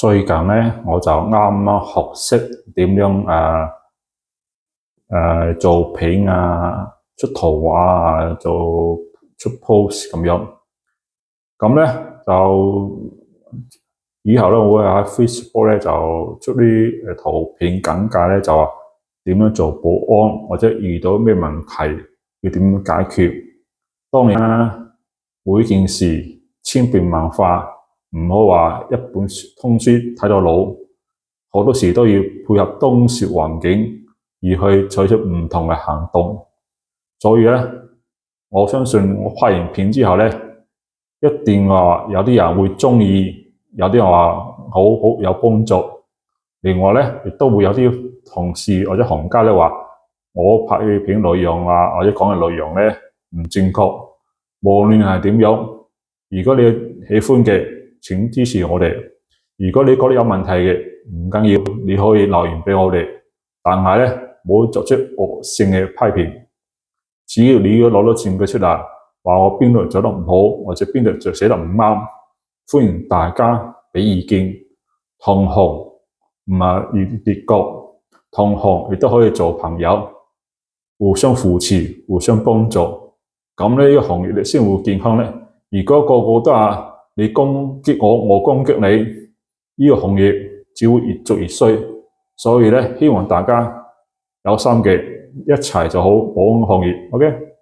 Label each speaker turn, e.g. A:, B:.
A: 最近呢，我就啱啱學識點樣做片啊、出圖畫啊、出 post 咁樣。咁呢，就以後呢，我會喺 Facebook 呢就出啲圖片簡介呢，就話點樣做保安，或者遇到咩問題要點樣解決。當然啦，每件事千變萬化，唔好話一本通書睇到老，好多時都要配合當時環境而去採取唔同嘅行動。所以呢，我相信我拍完片之後呢，一定話有啲人會鍾意，有啲人話好有幫助。另外呢，亦都會有啲同事或者行家呢話，我拍嘅片內容啊，或者講嘅內容呢唔正確。無論係點樣，如果你喜歡嘅，請支持我哋。如果你覺得有問題嘅，唔緊要，你可以留言俾我哋。但係呢，唔好作出惡性嘅批評。只要你要攞到證據出嚟，話我邊度做得唔好，或者邊度寫得唔啱，歡迎大家俾意見。同行唔係列國，同行亦都可以做朋友，互相扶持，互相幫助。咁呢個行業先會健康呢。如果個個都話你攻擊我，我攻擊你，呢個行業只會越做越衰。所以呢，希望大家有心嘅一齊做好保安行業。OK。